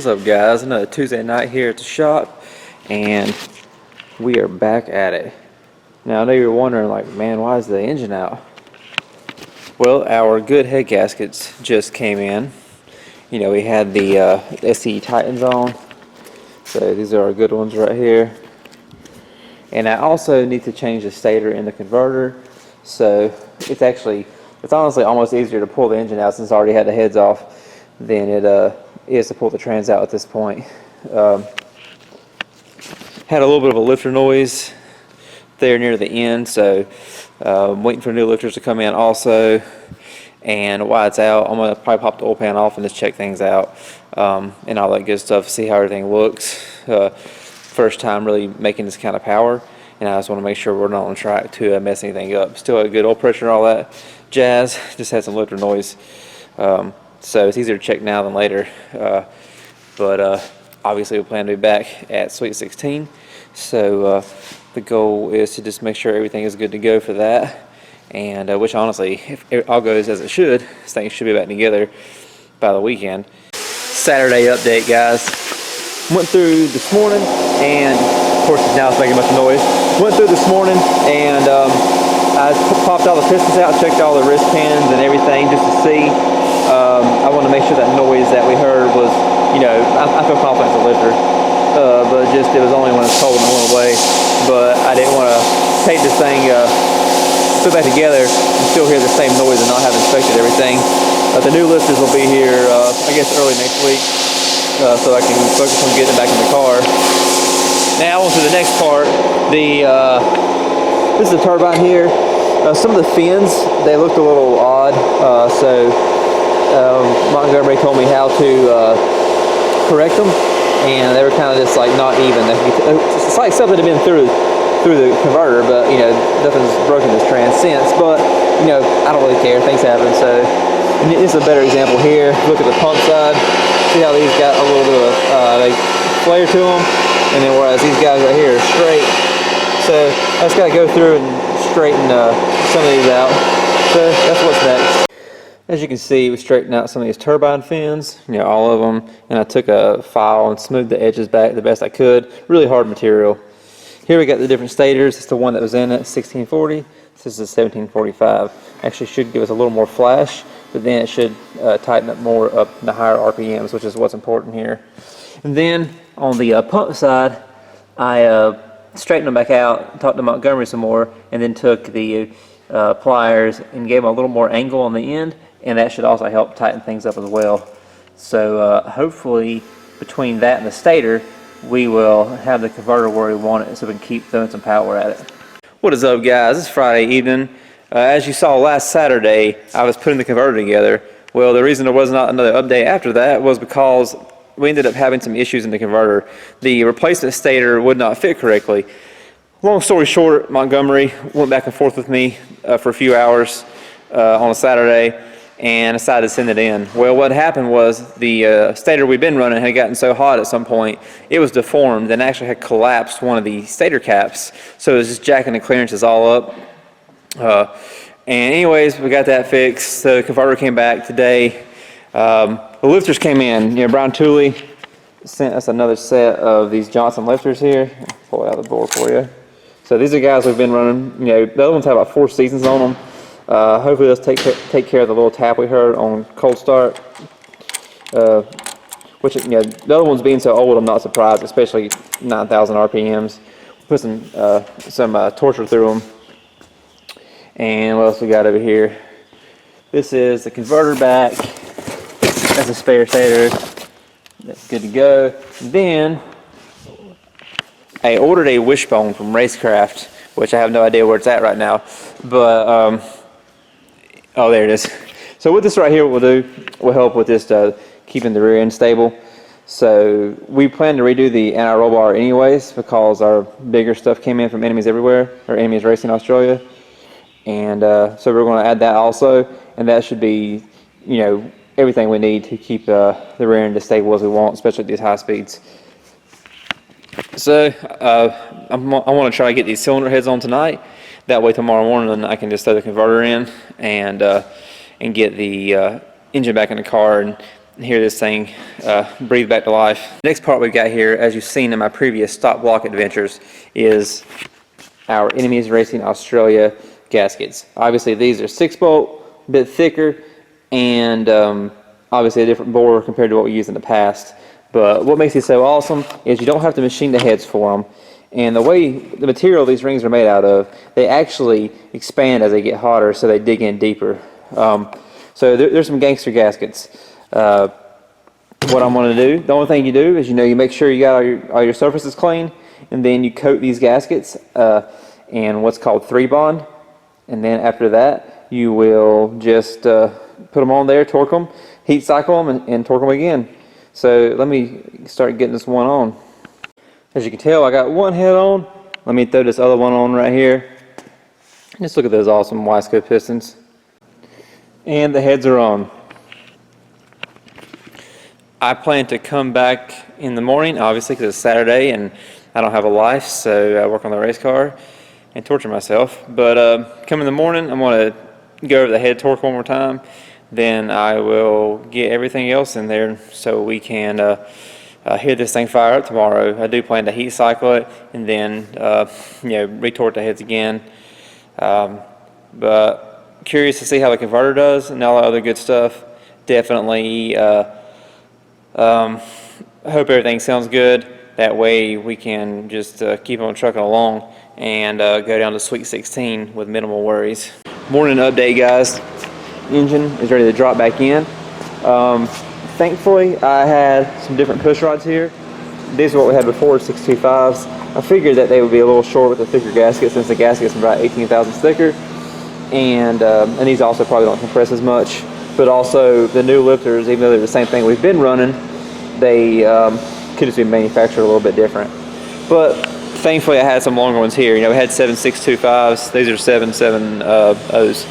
What's up, guys? Another Tuesday night here at the shop, and we are back at it. Now I know you're wondering, like, man, why is the engine out? Well, our good head gaskets just came in. You know, we had the SE Titans on, so these are our good ones right here. And I also need to change the stator in the converter, so it's honestly almost easier to pull the engine out since I already had the heads off than it is to pull the trans out at this point. Had a little bit of a lifter noise there near the end, so waiting for new lifters to come in also. And while it's out, I'm going to probably pop the oil pan off and just check things out and all that good stuff, see how everything looks. First time really making this kind of power, and I just want to make sure we're not on track to mess anything up. Still had good oil pressure and all that jazz, just had some lifter noise. So it's easier to check now than later. But obviously we plan to be back at Sweet 16. So the goal is to just make sure everything is good to go for that. And which honestly, if it all goes as it should, this thing should be back together by the weekend. Saturday update, guys. Went through this morning, and of course now it's making much noise. Went through this morning, and I popped all the pistons out, checked all the wrist pins and everything just to see. I want to make sure that noise that we heard was, you know, I feel confident it's a lifter, but just it was only when it's cold and it went away. But I didn't want to take this thing, put it back together and still hear the same noise and not have inspected everything. The new lifters will be here, I guess, early next week, so I can focus on getting it back in the car. Now on to the next part. This is the turbine here. Some of the fins, they looked a little odd, so Montgomery told me how to correct them, and they were kind of just like not even. It's like something had been through the converter, but you know, nothing's broken this trans since. But you know, I don't really care. Things happen. So this is a better example here. Look at the pump side. See how these got a little bit of a flare to them, and then whereas these guys right here are straight. So I just got to go through and straighten some of these out. So that's what's next. As you can see, we straightened out some of these turbine fins, you know, all of them, and I took a file and smoothed the edges back the best I could. Really hard material. Here we got the different stators. It's the one that was in it, 1640. This is a 1745. Actually should give us a little more flash, but then it should tighten up more up the higher RPMs, which is what's important here. And then on the pump side, I straightened them back out, talked to Montgomery some more, and then took the pliers and gave them a little more angle on the end, and that should also help tighten things up as well. So hopefully between that and the stator, we will have the converter where we want it, so we can keep throwing some power at it. What is up, guys? It's Friday evening. As you saw last Saturday, I was putting the converter together. Well, the reason there was not another update after that was because we ended up having some issues in the converter. The replacement stator would not fit correctly. Long story short, Montgomery went back and forth with me for a few hours on a Saturday and decided to send it in. Well, what happened was the stator we'd been running had gotten so hot at some point, it was deformed and actually had collapsed one of the stator caps. So it was just jacking the clearances all up. And anyways, we got that fixed. The converter came back today. The lifters came in. You know, Brian Tooley sent us another set of these Johnson lifters here. I'll pull it out of the board for you. So these are guys we've been running. You know, the other ones have about 4 seasons on them. Hopefully let's take care of the little tap we heard on cold start. Which, you know, the other ones being so old, I'm not surprised, especially 9,000 RPMs. Put some torture through them. And what else we got over here? This is the converter back. That's a spare stator. That's good to go. Then I ordered a wishbone from Racecraft, which I have no idea where it's at right now. But oh, there it is. So with this right here, what we'll do will help with this keeping the rear end stable. So we plan to redo the anti-roll bar anyways because our bigger stuff came in from Enemies Everywhere, or Enemies Racing Australia. And so we're going to add that also, and that should be, you know, everything we need to keep the rear end as stable as we want, especially at these high speeds. So I want to try to get these cylinder heads on tonight. That way tomorrow morning I can just throw the converter in and get the engine back in the car and hear this thing breathe back to life. The next part we've got here, as you've seen in my previous stock block adventures, is our Enemies Racing Australia gaskets. Obviously these are 6-bolt, a bit thicker, and obviously a different bore compared to what we used in the past. But what makes these so awesome is you don't have to machine the heads for them. And the way the material these rings are made out of, they actually expand as they get hotter, so they dig in deeper. So there's some gangster gaskets. What I'm going to do, the only thing you do is, you make sure you got all your surfaces clean, and then you coat these gaskets in what's called 3-bond. And then after that, you will just put them on there, torque them, heat cycle them, and torque them again. So let me start getting this one on. As you can tell, I got one head on. Let me throw this other one on right here. Just look at those awesome Wiseco pistons. And the heads are on. I plan to come back in the morning, obviously, because it's Saturday and I don't have a life, so I work on the race car and torture myself. But come in the morning, I'm going to go over the head torque one more time. Then I will get everything else in there so we can hear this thing fire up tomorrow. I do plan to heat cycle it and then retorque the heads again. But curious to see how the converter does and all the other good stuff. Definitely hope everything sounds good. That way we can just keep on trucking along and go down to Sweet 16 with minimal worries. Morning update, guys. Engine is ready to drop back in. Thankfully, I had some different push rods here. These are what we had before, 625s. I figured that they would be a little short with the thicker gasket, since the gasket's about 18 thousandths thicker. And these also probably don't compress as much. But also the new lifters, even though they're the same thing we've been running, they could just be manufactured a little bit different. But thankfully I had some longer ones here. We had 7.625s. These are 7.7.0s.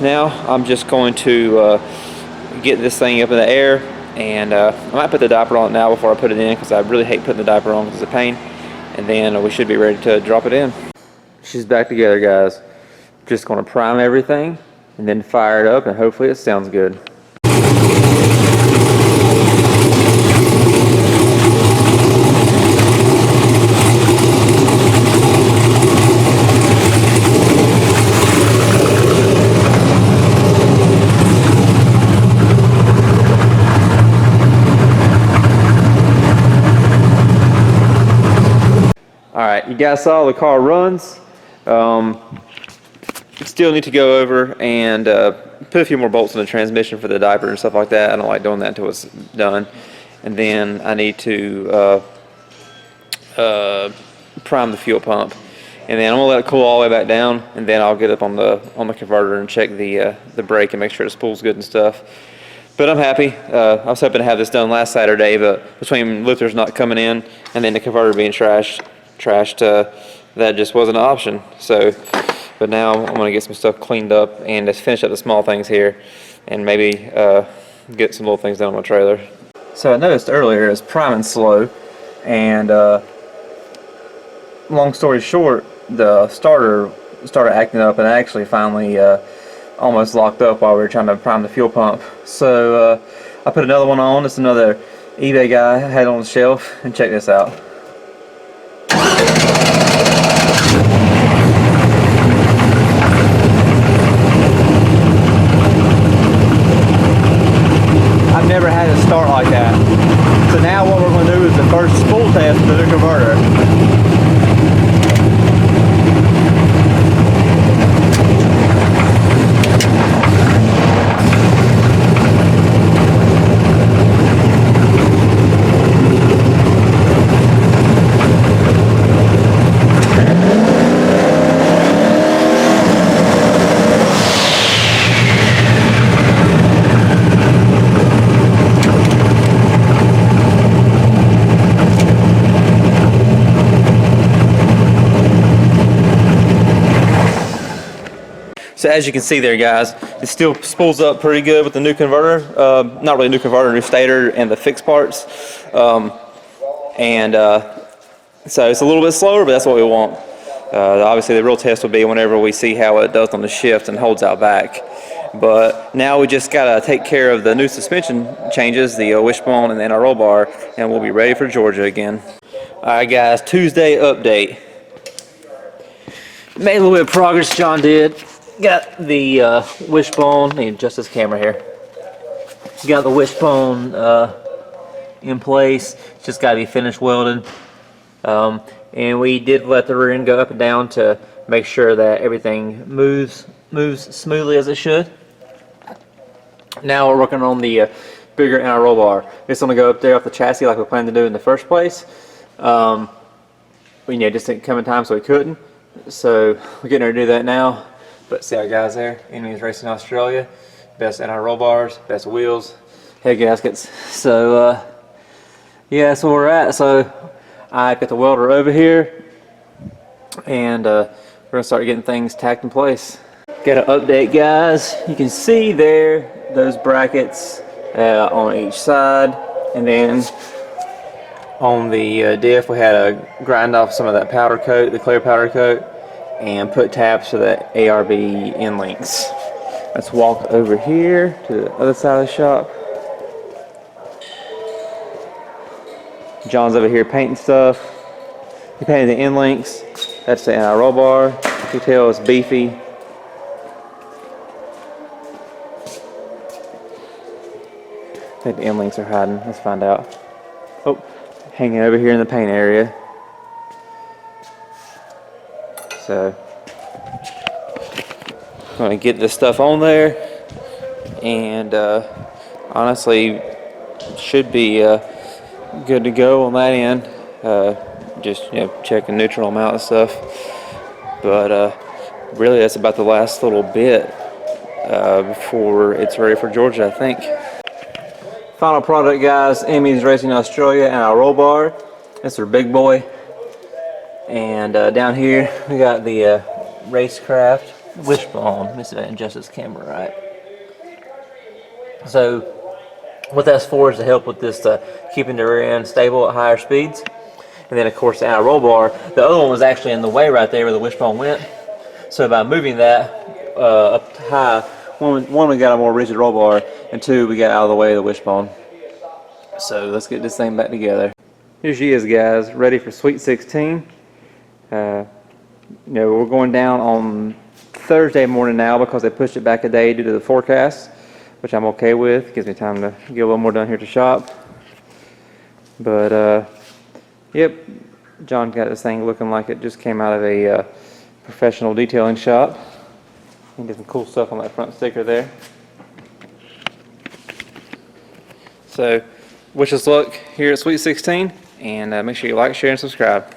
Now I'm just going to get this thing up in the air, and I might put the diaper on it now before I put it in, because I really hate putting the diaper on because it's a pain. And then we should be ready to drop it in. She's back together, guys. Just going to prime everything and then fire it up, and hopefully it sounds good. Alright, you guys saw the car runs. Still need to go over and put a few more bolts in the transmission for the diaper and stuff like that. I don't like doing that until it's done. And then I need to prime the fuel pump. And then I'm gonna let it cool all the way back down, and then I'll get up on the converter and check the brake and make sure the spool's good and stuff. But I'm happy. I was hoping to have this done last Saturday, but between lifters not coming in and then the converter being trashed, that just wasn't an option. So, but now I'm going to get some stuff cleaned up and just finish up the small things here, and maybe get some little things done on my trailer. So I noticed earlier it's priming slow, and long story short, the starter started acting up, and actually finally almost locked up while we were trying to prime the fuel pump. So I put another one on. It's another eBay guy had on the shelf, and check this out. I've never had it start like that. So now what we're going to do is the first spool test to the converter. So as you can see there, guys, it still spools up pretty good with the new converter. Not really new converter, new stator and the fixed parts. So it's a little bit slower, but that's what we want. Obviously the real test will be whenever we see how it does on the shift and holds out back. But now we just gotta take care of the new suspension changes, the wishbone and then our roll bar, and we'll be ready for Georgia again. Alright guys, Tuesday update. Made a little bit of progress, John did. Got the wishbone, need adjust this camera here. Got the wishbone in place, it's just gotta be finished welded. And we did let the rear end go up and down to make sure that everything moves smoothly as it should. Now we're working on the bigger inner roll bar. It's going to go up there off the chassis like we planned to do in the first place. But, just didn't come in time, so we couldn't. So we're getting ready to do that now. But see our guys there, Enemies Racing Australia, best inner roll bars, best wheels, head gaskets. So yeah, that's where we're at. So I got the welder over here, and we're gonna start getting things tacked in place. Got an update, guys. You can see there those brackets on each side, and then on the diff we had to grind off some of that powder coat, the clear powder coat, and put tabs for the ARB end links. Let's walk over here to the other side of the shop. John's over here painting stuff. He painted the end links. That's the roll bar. You can tell it's beefy. I think the end links are hiding. Let's find out. Oh, hanging over here in the paint area. So, I'm going to get this stuff on there, and honestly, should be good to go on that end. Just checking neutral amount and stuff. But really, that's about the last little bit before it's ready for Georgia, I think. Final product, guys, Enemies Racing Australia and our roll bar. That's our big boy. And down here we got the Racecraft wishbone. Let me see if I can adjust this camera right. So what that's for is to help with this keeping the rear end stable at higher speeds. And then of course the roll bar, the other one was actually in the way right there where the wishbone went. So by moving that up high, one we got a more rigid roll bar, and two we got out of the way of the wishbone. So let's get this thing back together. Here she is, guys, ready for Sweet 16. We're going down on Thursday morning now because they pushed it back a day due to the forecast, which I'm okay with. Gives me time to get a little more done here at the shop. But yep, John got this thing looking like it just came out of a professional detailing shop. And did some cool stuff on that front sticker there. So wish us luck here at Sweet 16, and make sure you like, share, and subscribe.